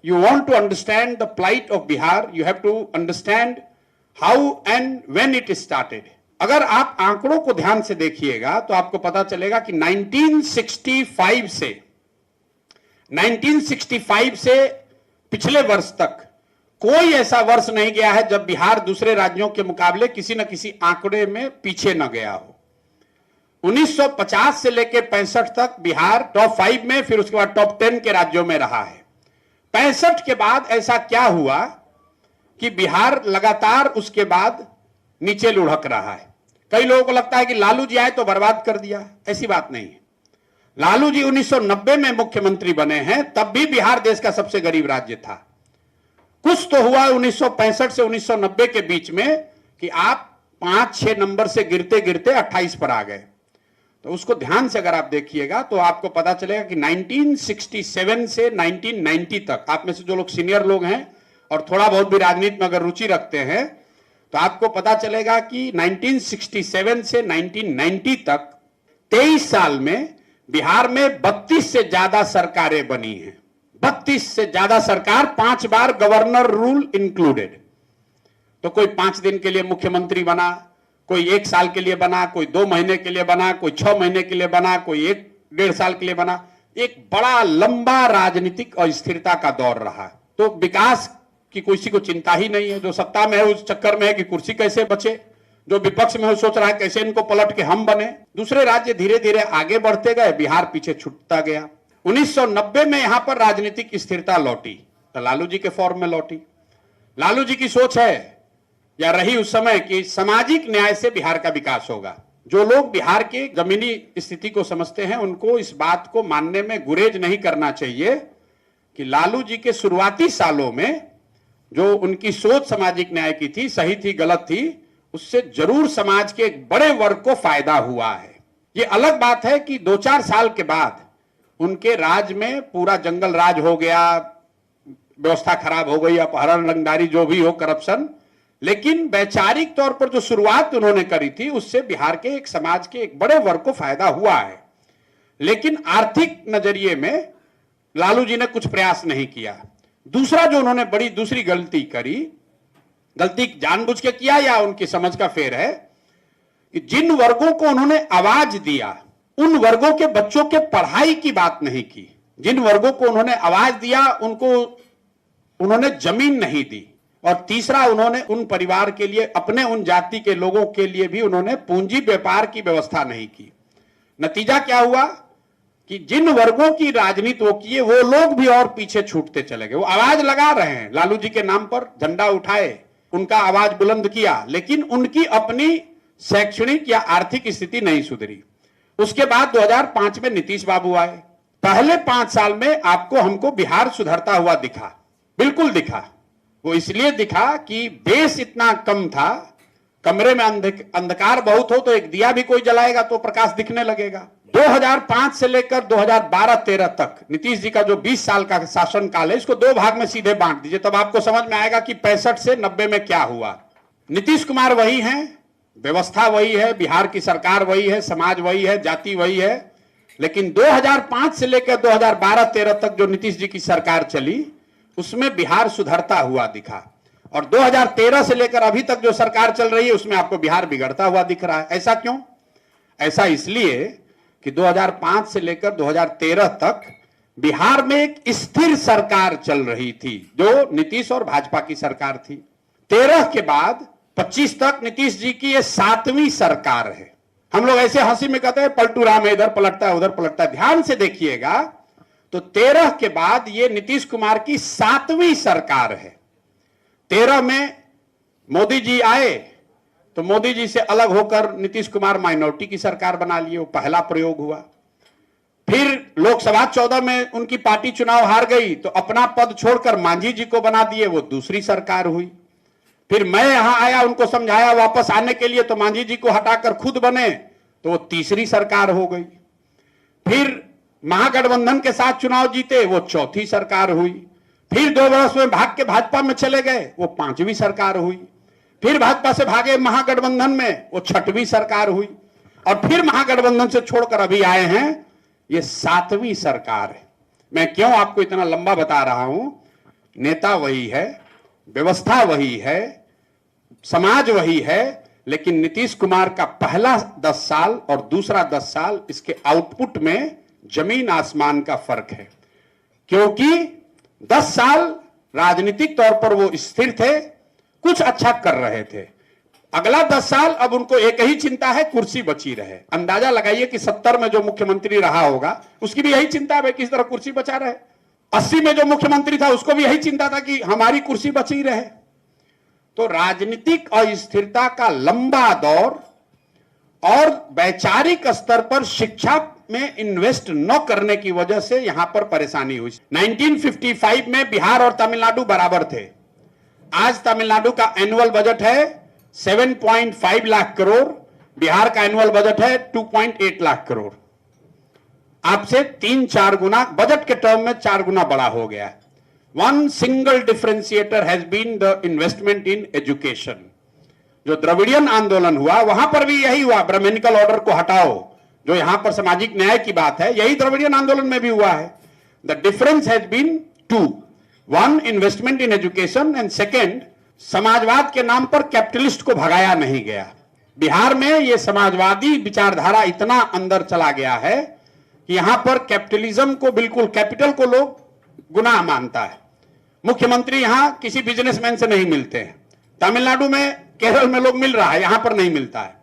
you want to understand the plight of Bihar, you have to understand how and when it started. अगर आप आंकड़ों को ध्यान से देखिएगा तो आपको पता चलेगा कि 1965 से पिछले वर्ष तक कोई ऐसा वर्ष नहीं गया है जब बिहार दूसरे राज्यों के मुकाबले किसी न किसी आंकड़े में पीछे न गया हो। 1950 से लेकर 65 तक बिहार टॉप 5 में, फिर उसके बाद टॉप 10 के राज्यों में रहा है। 65 के बाद ऐसा क्या हुआ कि बिहार लगातार उसके बाद नीचे लुढ़क रहा है। कई लोगों को लगता है कि लालू जी आए तो बर्बाद कर दिया, ऐसी बात नहीं है। लालू जी 1990 में मुख्यमंत्री बने हैं, तब भी बिहार देश का सबसे गरीब राज्य था। कुछ तो हुआ 1965 से 1990 के बीच में कि आप 5-6 नंबर से गिरते गिरते 28 पर आ गए। तो उसको ध्यान से अगर आप देखिएगा तो आपको पता चलेगा कि 1967 से 1990 तक, आप में से जो लोग सीनियर लोग हैं और थोड़ा बहुत भी राजनीति में अगर रुचि रखते हैं तो आपको पता चलेगा कि 1967 से 1990 तक 23 साल में बिहार में 32 से ज्यादा सरकारें बनी हैं। 32 से ज्यादा सरकार, 5 बार गवर्नर रूल इंक्लूडेड। तो कोई 5 दिन के लिए मुख्यमंत्री बना, कोई 1 साल के लिए बना, कोई 2 महीने के लिए बना, कोई 6 महीने के लिए बना, कोई 1-1.5 साल के लिए बना। एक बड़ा लंबा राजनीतिक अस्थिरता का दौर रहा। तो विकास की किसी को चिंता ही नहीं है। जो सत्ता में है उस चक्कर में है कि कुर्सी कैसे बचे, जो विपक्ष में है सोच रहा है कैसे इनको पलट के हम बने। दूसरे राज्य धीरे धीरे आगे बढ़ते गए, बिहार पीछे छूटता गया। 1990 में यहां पर राजनीतिक स्थिरता लौटी तो लालू जी के फॉर्म में लौटी। लालू जी की सोच है या रही उस समय कि सामाजिक न्याय से बिहार का विकास होगा। जो लोग बिहार की जमीनी स्थिति को समझते हैं उनको इस बात को मानने में गुरेज नहीं करना चाहिए कि लालू जी के शुरुआती सालों में जो उनकी सोच सामाजिक न्याय की थी, सही थी गलत थी, उससे जरूर समाज के एक बड़े वर्ग को फायदा हुआ है। ये अलग बात है कि 2-4 साल के बाद उनके राज में पूरा जंगल राज हो गया, व्यवस्था खराब हो गई, अपहरण, रंगदारी, जो भी हो, करप्शन। लेकिन वैचारिक तौर पर जो शुरुआत उन्होंने करी थी उससे बिहार के एक समाज के एक बड़े वर्ग को फायदा हुआ है। लेकिन आर्थिक नजरिए में लालू जी ने कुछ प्रयास नहीं किया। दूसरा जो उन्होंने बड़ी दूसरी गलती करी, गलती जानबूझ के किया या उनकी समझ का फेर है, कि जिन वर्गों को उन्होंने आवाज दिया उन वर्गों के बच्चों के पढ़ाई की बात नहीं की। जिन वर्गों को उन्होंने आवाज दिया उनको उन्होंने जमीन नहीं दी। और तीसरा, उन्होंने उन परिवार के लिए, अपने उन जाति के लोगों के लिए भी उन्होंने पूंजी व्यापार की व्यवस्था नहीं की। नतीजा क्या हुआ कि जिन वर्गों की राजनीति वो किए वो लोग भी और पीछे छूटते चले गए। वो आवाज लगा रहे हैं, लालू जी के नाम पर झंडा उठाए, उनका आवाज बुलंद किया, लेकिन उनकी अपनी शैक्षणिक या आर्थिक स्थिति नहीं सुधरी। उसके बाद 2005 में नीतीश बाबू आए। पहले 5 साल में आपको हमको बिहार सुधरता हुआ दिखा, बिल्कुल दिखा। वो इसलिए दिखा कि बेस इतना कम था, कमरे में अंधकार बहुत हो तो एक दिया भी कोई जलाएगा तो प्रकाश दिखने लगेगा। 2005 से लेकर 2012-13 तक नीतीश जी का जो 20 साल का शासन काल है, इसको 2 भाग में सीधे बांट दीजिए, तब आपको समझ में आएगा कि 65 से 90 में क्या हुआ। नीतीश कुमार वही हैं, व्यवस्था वही है, बिहार की सरकार वही है, समाज वही है, जाति वही है। लेकिन 2005 से लेकर 2012-13 तक जो नीतीश जी की सरकार चली उसमें बिहार सुधरता हुआ दिखा। और 2013 से लेकर अभी तक जो सरकार चल रही है उसमें आपको बिहार बिगड़ता हुआ दिख रहा है। ऐसा क्यों? ऐसा इसलिए कि 2005 से लेकर 2013 तक बिहार में एक स्थिर सरकार चल रही थी जो नीतीश और भाजपा की सरकार थी। 13 के बाद 25 तक नीतीश जी की ये 7वीं सरकार है। हम लोग ऐसे हंसी में कहते हैं पलटू राम है, इधर पलटता है उधर पलटता है। ध्यान से देखिएगा तो 13 के बाद ये नीतीश कुमार की 7वीं सरकार है। 13 में मोदी जी आए तो मोदी जी से अलग होकर नीतीश कुमार माइनॉरिटी की सरकार बना लिए, वो पहला प्रयोग हुआ। फिर लोकसभा 14 में उनकी पार्टी चुनाव हार गई तो अपना पद छोड़कर मांझी जी को बना दिए, वो दूसरी सरकार हुई। फिर मैं यहां आया, उनको समझाया वापस आने के लिए, तो मांझी जी को हटाकर खुद बने तो वो तीसरी सरकार हो गई। फिर महागठबंधन के साथ चुनाव जीते, वो चौथी सरकार हुई। फिर 2 वर्ष में भाग के भाजपा में चले गए, वो 5वीं सरकार हुई। फिर भाजपा से भागे महागठबंधन में, वो 6वीं सरकार हुई। और फिर महागठबंधन से छोड़कर अभी आए हैं, ये 7वीं सरकार है। मैं क्यों आपको इतना लंबा बता रहा हूं नेता वही है, व्यवस्था वही है, समाज वही है, लेकिन नीतीश कुमार का पहला 10 साल और दूसरा 10 साल इसके आउटपुट में जमीन आसमान का फर्क है। क्योंकि 10 साल राजनीतिक तौर पर वो स्थिर थे, कुछ अच्छा कर रहे थे। अगला 10 साल अब उनको एक ही चिंता है, कुर्सी बची रहे। अंदाजा लगाइए कि 70 में जो मुख्यमंत्री रहा होगा उसकी भी यही चिंता है किस तरह कुर्सी बचा रहे। 80 में जो मुख्यमंत्री था उसको भी यही चिंता था कि हमारी कुर्सी बची रहे। तो राजनीतिक अस्थिरता का लंबा दौर और वैचारिक स्तर पर शिक्षा में इन्वेस्ट न करने की वजह से यहां पर परेशानी हुई। 1955 में बिहार और तमिलनाडु बराबर थे। आज तमिलनाडु का एनुअल बजट है 7.5 लाख करोड़, बिहार का एनुअल बजट है 2.8 लाख करोड़। आपसे 3-4 गुना बजट के टर्म में 4 गुना बड़ा हो गया। One single differentiator has been the investment in education. जो द्रविडियन आंदोलन हुआ वहां पर भी यही हुआ, ब्राह्मणिकल ऑर्डर को हटाओ, जो यहां पर सामाजिक न्याय की बात है, यही द्रविडियन आंदोलन में भी हुआ है। The difference has been 2, 1 investment in education and second समाजवाद के नाम पर कैपिटलिस्ट को भगाया नहीं गया। बिहार में यह समाजवादी विचारधारा इतना अंदर चला गया है कि यहां पर कैपिटलिज्म को बिल्कुल, कैपिटल को लोग गुनाह मानता है। मुख्यमंत्री यहां किसी बिजनेसमैन से नहीं मिलते हैं। तमिलनाडु में, केरल में लोग मिल रहा है, यहां पर नहीं मिलता है।